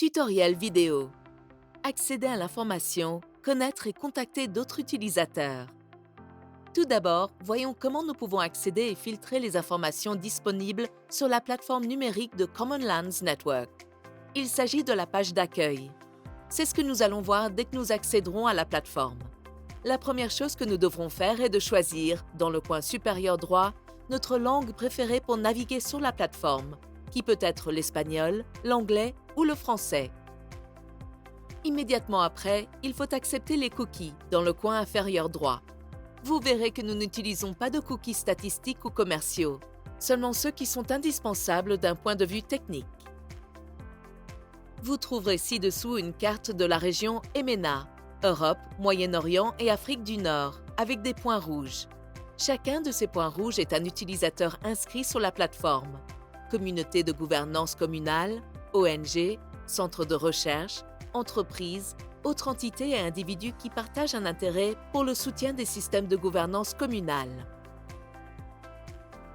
Tutoriel vidéo. Accéder à l'information, connaître et contacter d'autres utilisateurs. Tout d'abord, voyons comment nous pouvons accéder et filtrer les informations disponibles sur la plateforme numérique de Common Lands Network. Il s'agit de la page d'accueil. C'est ce que nous allons voir dès que nous accéderons à la plateforme. La première chose que nous devrons faire est de choisir, dans le coin supérieur droit, notre langue préférée pour naviguer sur la plateforme, qui peut être l'espagnol, l'anglais ou le français. Immédiatement après, il faut accepter les cookies dans le coin inférieur droit. Vous verrez que nous n'utilisons pas de cookies statistiques ou commerciaux, seulement ceux qui sont indispensables d'un point de vue technique. Vous trouverez ci-dessous une carte de la région EMENA, Europe, Moyen-Orient et Afrique du Nord, avec des points rouges. Chacun de ces points rouges est un utilisateur inscrit sur la plateforme. Communauté de gouvernance communale, ONG, centre de recherche, entreprises, autres entités et individus qui partagent un intérêt pour le soutien des systèmes de gouvernance communale.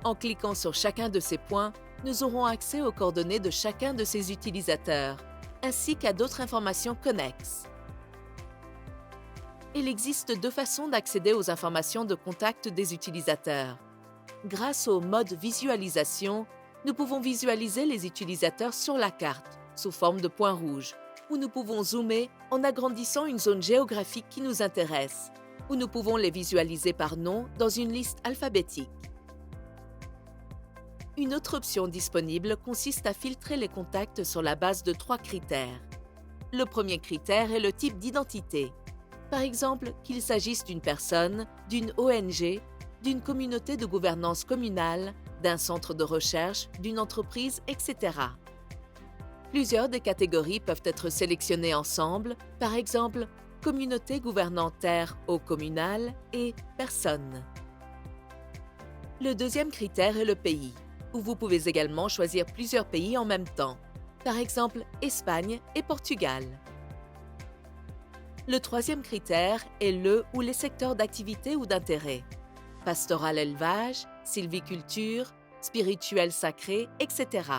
En cliquant sur chacun de ces points, nous aurons accès aux coordonnées de chacun de ces utilisateurs, ainsi qu'à d'autres informations connexes. Il existe deux façons d'accéder aux informations de contact des utilisateurs. Grâce au mode visualisation, nous pouvons visualiser les utilisateurs sur la carte, sous forme de points rouges, ou nous pouvons zoomer en agrandissant une zone géographique qui nous intéresse, ou nous pouvons les visualiser par nom dans une liste alphabétique. Une autre option disponible consiste à filtrer les contacts sur la base de 3 critères. Le premier critère est le type d'identité. Par exemple, qu'il s'agisse d'une personne, d'une ONG, d'une communauté de gouvernance communale, d'un centre de recherche, d'une entreprise, etc. Plusieurs des catégories peuvent être sélectionnées ensemble, par exemple, communauté gouvernant terre au communal et personne. Le deuxième critère est le pays, où vous pouvez également choisir plusieurs pays en même temps, par exemple Espagne et Portugal. Le troisième critère est le ou les secteurs d'activité ou d'intérêt, pastoral élevage, sylviculture, spirituel sacré, etc.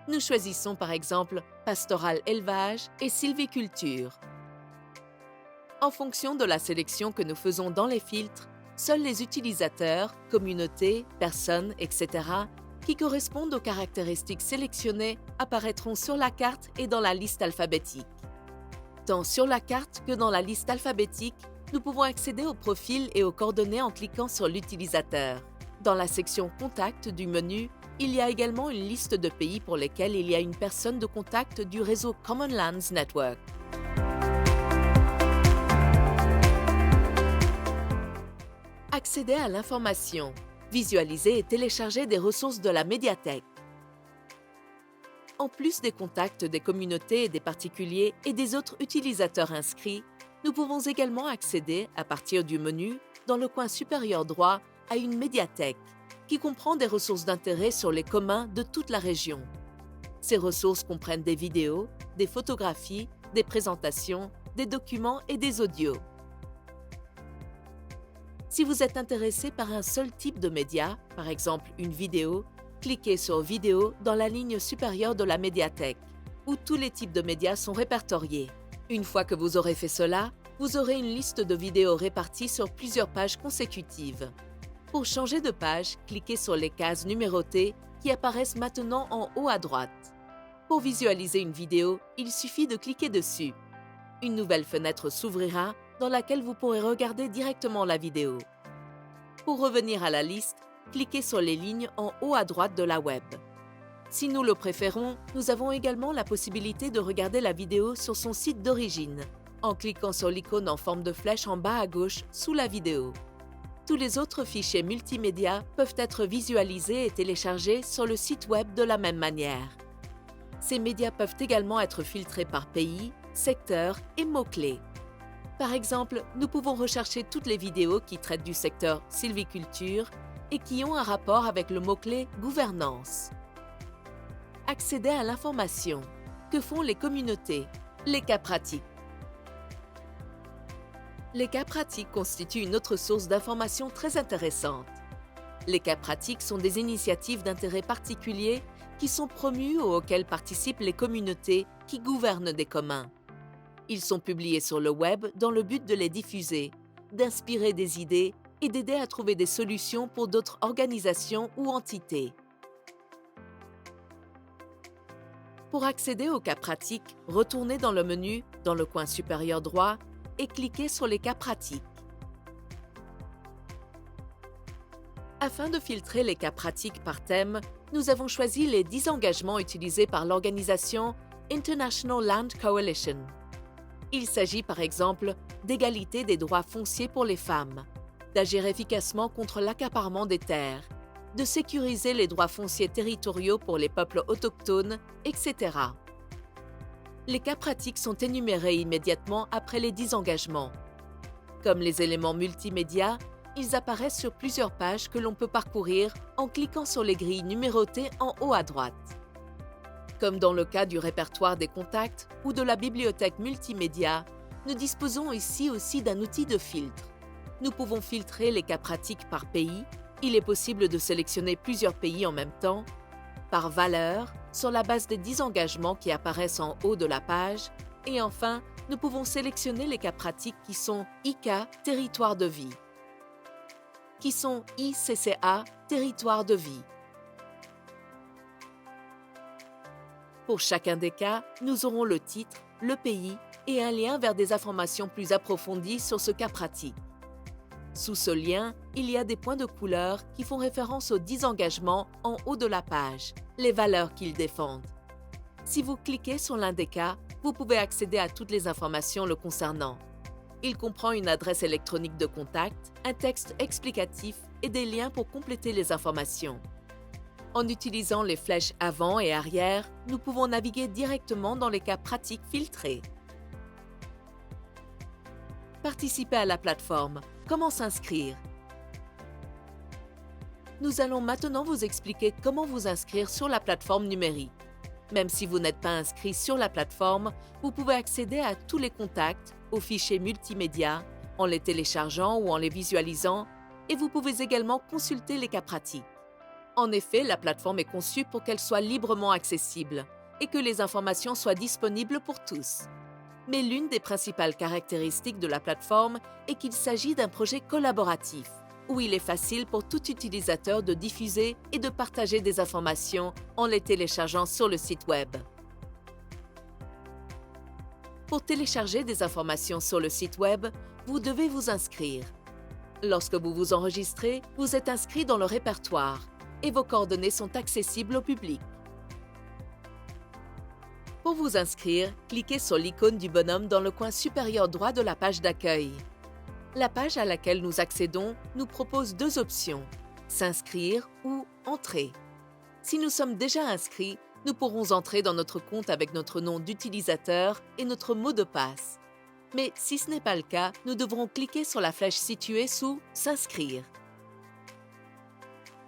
Nous choisissons par exemple pastoral élevage et sylviculture. En fonction de la sélection que nous faisons dans les filtres, seuls les utilisateurs, communautés, personnes, etc., qui correspondent aux caractéristiques sélectionnées apparaîtront sur la carte et dans la liste alphabétique. Tant sur la carte que dans la liste alphabétique, nous pouvons accéder au profil et aux coordonnées en cliquant sur l'utilisateur. Dans la section Contact du menu, il y a également une liste de pays pour lesquels il y a une personne de contact du réseau Common Lands Network. Accéder à l'information, visualiser et télécharger des ressources de la médiathèque. En plus des contacts des communautés et des particuliers et des autres utilisateurs inscrits, nous pouvons également accéder, à partir du menu, dans le coin supérieur droit, à une médiathèque, qui comprend des ressources d'intérêt sur les communs de toute la région. Ces ressources comprennent des vidéos, des photographies, des présentations, des documents et des audios. Si vous êtes intéressé par un seul type de média, par exemple une vidéo, cliquez sur Vidéo dans la ligne supérieure de la médiathèque, où tous les types de médias sont répertoriés. Une fois que vous aurez fait cela, vous aurez une liste de vidéos réparties sur plusieurs pages consécutives. Pour changer de page, cliquez sur les cases numérotées qui apparaissent maintenant en haut à droite. Pour visualiser une vidéo, il suffit de cliquer dessus. Une nouvelle fenêtre s'ouvrira dans laquelle vous pourrez regarder directement la vidéo. Pour revenir à la liste, cliquez sur les lignes en haut à droite de la web. Si nous le préférons, nous avons également la possibilité de regarder la vidéo sur son site d'origine, en cliquant sur l'icône en forme de flèche en bas à gauche sous la vidéo. Tous les autres fichiers multimédia peuvent être visualisés et téléchargés sur le site web de la même manière. Ces médias peuvent également être filtrés par pays, secteur et mots-clés. Par exemple, nous pouvons rechercher toutes les vidéos qui traitent du secteur sylviculture et qui ont un rapport avec le mot-clé « gouvernance ». Accéder à l'information. Que font les communautés? Les cas pratiques. Les cas pratiques constituent une autre source d'informations très intéressante. Les cas pratiques sont des initiatives d'intérêt particulier qui sont promus ou auxquels participent les communautés qui gouvernent des communs. Ils sont publiés sur le web dans le but de les diffuser, d'inspirer des idées et d'aider à trouver des solutions pour d'autres organisations ou entités. Pour accéder aux cas pratiques, retournez dans le menu, dans le coin supérieur droit, et cliquez sur les cas pratiques. Afin de filtrer les cas pratiques par thème, nous avons choisi les 10 engagements utilisés par l'organisation International Land Coalition. Il s'agit par exemple d'égalité des droits fonciers pour les femmes, d'agir efficacement contre l'accaparement des terres, de sécuriser les droits fonciers territoriaux pour les peuples autochtones, etc. Les cas pratiques sont énumérés immédiatement après les 10 engagements. Comme les éléments multimédia, ils apparaissent sur plusieurs pages que l'on peut parcourir en cliquant sur les grilles numérotées en haut à droite. Comme dans le cas du répertoire des contacts ou de la bibliothèque multimédia, nous disposons ici aussi d'un outil de filtre. Nous pouvons filtrer les cas pratiques par pays. Il est possible de sélectionner plusieurs pays en même temps, par valeur, sur la base des 10 engagements qui apparaissent en haut de la page, et enfin, nous pouvons sélectionner les cas pratiques qui sont ICA, territoire de vie, qui sont ICCA, territoire de vie. Pour chacun des cas, nous aurons le titre, le pays et un lien vers des informations plus approfondies sur ce cas pratique. Sous ce lien, il y a des points de couleur qui font référence aux 10 engagements en haut de la page, les valeurs qu'ils défendent. Si vous cliquez sur l'un des cas, vous pouvez accéder à toutes les informations le concernant. Il comprend une adresse électronique de contact, un texte explicatif et des liens pour compléter les informations. En utilisant les flèches avant et arrière, nous pouvons naviguer directement dans les cas pratiques filtrés. Participer à la plateforme. Comment s'inscrire? Nous allons maintenant vous expliquer comment vous inscrire sur la plateforme numérique. Même si vous n'êtes pas inscrit sur la plateforme, vous pouvez accéder à tous les contacts, aux fichiers multimédia, en les téléchargeant ou en les visualisant, et vous pouvez également consulter les cas pratiques. En effet, la plateforme est conçue pour qu'elle soit librement accessible et que les informations soient disponibles pour tous. Mais l'une des principales caractéristiques de la plateforme est qu'il s'agit d'un projet collaboratif, où il est facile pour tout utilisateur de diffuser et de partager des informations en les téléchargeant sur le site web. Pour télécharger des informations sur le site web, vous devez vous inscrire. Lorsque vous vous enregistrez, vous êtes inscrit dans le répertoire et vos coordonnées sont accessibles au public. Pour vous inscrire, cliquez sur l'icône du bonhomme dans le coin supérieur droit de la page d'accueil. La page à laquelle nous accédons nous propose 2 options, s'inscrire ou entrer. Si nous sommes déjà inscrits, nous pourrons entrer dans notre compte avec notre nom d'utilisateur et notre mot de passe. Mais si ce n'est pas le cas, nous devrons cliquer sur la flèche située sous « S'inscrire ».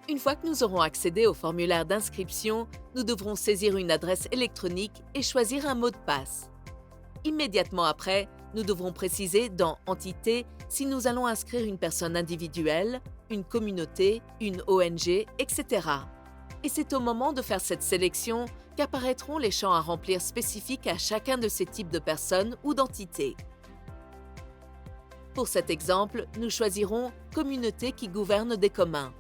Une fois que nous aurons accédé au formulaire d'inscription, nous devrons saisir une adresse électronique et choisir un mot de passe. Immédiatement après, nous devrons préciser dans « Entité » si nous allons inscrire une personne individuelle, une communauté, une ONG, etc. Et c'est au moment de faire cette sélection qu'apparaîtront les champs à remplir spécifiques à chacun de ces types de personnes ou d'entités. Pour cet exemple, nous choisirons « Communauté qui gouverne des communs ».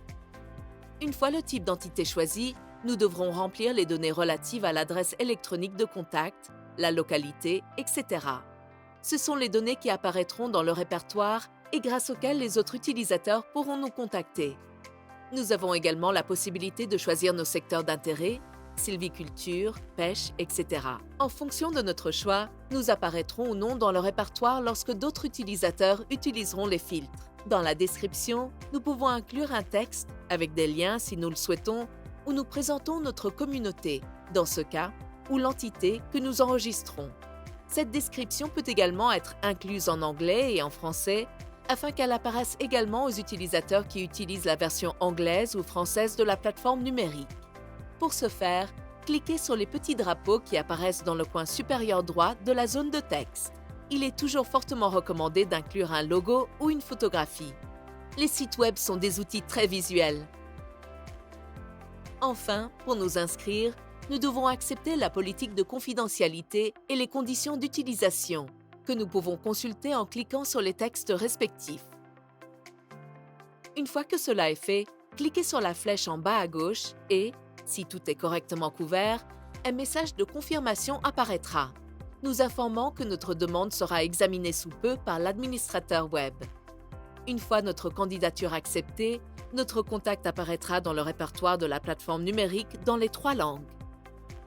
Une fois le type d'entité choisi, nous devrons remplir les données relatives à l'adresse électronique de contact, la localité, etc. Ce sont les données qui apparaîtront dans le répertoire et grâce auxquelles les autres utilisateurs pourront nous contacter. Nous avons également la possibilité de choisir nos secteurs d'intérêt, sylviculture, pêche, etc. En fonction de notre choix, nous apparaîtrons ou non dans le répertoire lorsque d'autres utilisateurs utiliseront les filtres. Dans la description, nous pouvons inclure un texte, avec des liens si nous le souhaitons, où nous présentons notre communauté, dans ce cas, ou l'entité que nous enregistrons. Cette description peut également être incluse en anglais et en français, afin qu'elle apparaisse également aux utilisateurs qui utilisent la version anglaise ou française de la plateforme numérique. Pour ce faire, cliquez sur les petits drapeaux qui apparaissent dans le coin supérieur droit de la zone de texte. Il est toujours fortement recommandé d'inclure un logo ou une photographie. Les sites web sont des outils très visuels. Enfin, pour nous inscrire, nous devons accepter la politique de confidentialité et les conditions d'utilisation, que nous pouvons consulter en cliquant sur les textes respectifs. Une fois que cela est fait, cliquez sur la flèche en bas à gauche et, si tout est correctement couvert, un message de confirmation apparaîtra, nous informant que notre demande sera examinée sous peu par l'administrateur web. Une fois notre candidature acceptée, notre contact apparaîtra dans le répertoire de la plateforme numérique dans les 3 langues.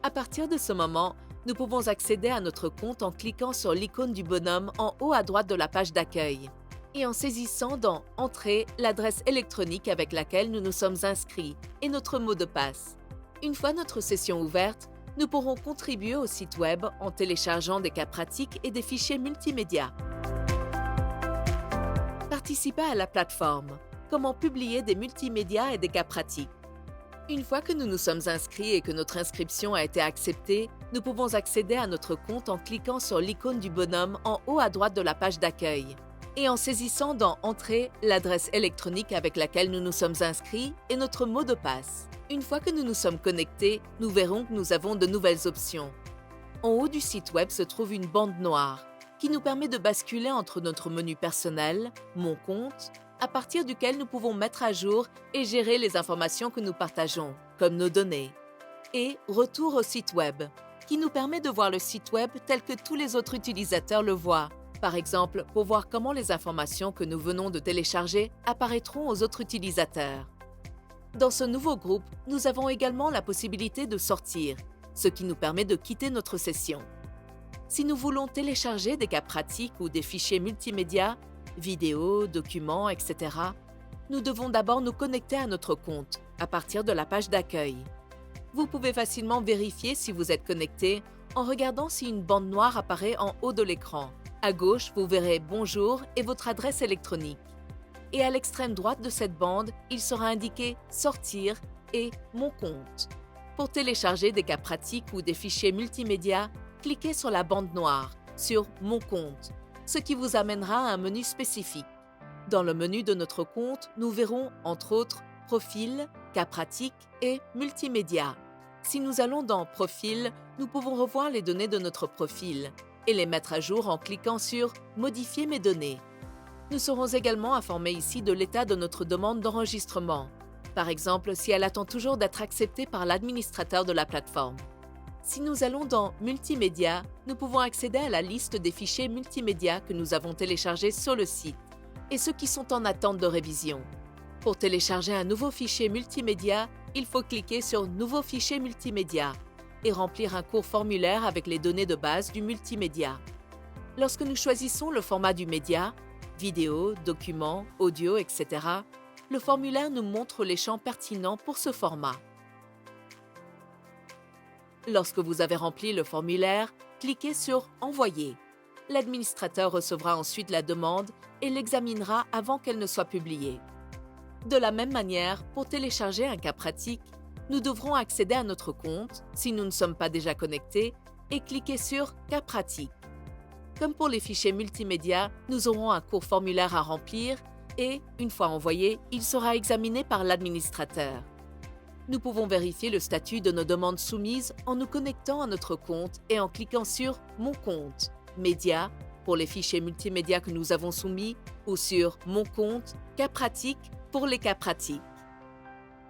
À partir de ce moment, nous pouvons accéder à notre compte en cliquant sur l'icône du bonhomme en haut à droite de la page d'accueil et en saisissant dans « Entrée » l'adresse électronique avec laquelle nous nous sommes inscrits et notre mot de passe. Une fois notre session ouverte, nous pourrons contribuer au site web en téléchargeant des cas pratiques et des fichiers multimédia. Participer à la plateforme. Comment publier des multimédias et des cas pratiques. Une fois que nous nous sommes inscrits et que notre inscription a été acceptée, nous pouvons accéder à notre compte en cliquant sur l'icône du bonhomme en haut à droite de la page d'accueil et en saisissant dans « Entrée » l'adresse électronique avec laquelle nous nous sommes inscrits et notre mot de passe. Une fois que nous nous sommes connectés, nous verrons que nous avons de nouvelles options. En haut du site web se trouve une bande noire qui nous permet de basculer entre notre menu personnel, Mon compte, à partir duquel nous pouvons mettre à jour et gérer les informations que nous partageons, comme nos données, et Retour au site web, qui nous permet de voir le site web tel que tous les autres utilisateurs le voient, par exemple pour voir comment les informations que nous venons de télécharger apparaîtront aux autres utilisateurs. Dans ce nouveau groupe, nous avons également la possibilité de sortir, ce qui nous permet de quitter notre session. Si nous voulons télécharger des cas pratiques ou des fichiers multimédia, vidéos, documents, etc., nous devons d'abord nous connecter à notre compte à partir de la page d'accueil. Vous pouvez facilement vérifier si vous êtes connecté en regardant si une bande noire apparaît en haut de l'écran. À gauche, vous verrez « Bonjour » et votre adresse électronique. Et à l'extrême droite de cette bande, il sera indiqué « Sortir » et « Mon compte ». Pour télécharger des cas pratiques ou des fichiers multimédia, cliquez sur la bande noire, sur « Mon compte », ce qui vous amènera à un menu spécifique. Dans le menu de notre compte, nous verrons, entre autres, Profil, Cas pratiques et Multimédia. Si nous allons dans Profil, nous pouvons revoir les données de notre profil et les mettre à jour en cliquant sur Modifier mes données. Nous serons également informés ici de l'état de notre demande d'enregistrement, par exemple si elle attend toujours d'être acceptée par l'administrateur de la plateforme. Si nous allons dans Multimédia, nous pouvons accéder à la liste des fichiers multimédia que nous avons téléchargés sur le site et ceux qui sont en attente de révision. Pour télécharger un nouveau fichier multimédia, il faut cliquer sur Nouveau fichier multimédia et remplir un court formulaire avec les données de base du multimédia. Lorsque nous choisissons le format du média, vidéo, document, audio, etc., le formulaire nous montre les champs pertinents pour ce format. Lorsque vous avez rempli le formulaire, cliquez sur « Envoyer ». L'administrateur recevra ensuite la demande et l'examinera avant qu'elle ne soit publiée. De la même manière, pour télécharger un cas pratique, nous devrons accéder à notre compte, si nous ne sommes pas déjà connectés, et cliquer sur « Cas pratique ». Comme pour les fichiers multimédia, nous aurons un court formulaire à remplir et, une fois envoyé, il sera examiné par l'administrateur. Nous pouvons vérifier le statut de nos demandes soumises en nous connectant à notre compte et en cliquant sur « Mon compte »,« Média » pour les fichiers multimédia que nous avons soumis ou sur « Mon compte »,« Cas pratique » pour les cas pratiques.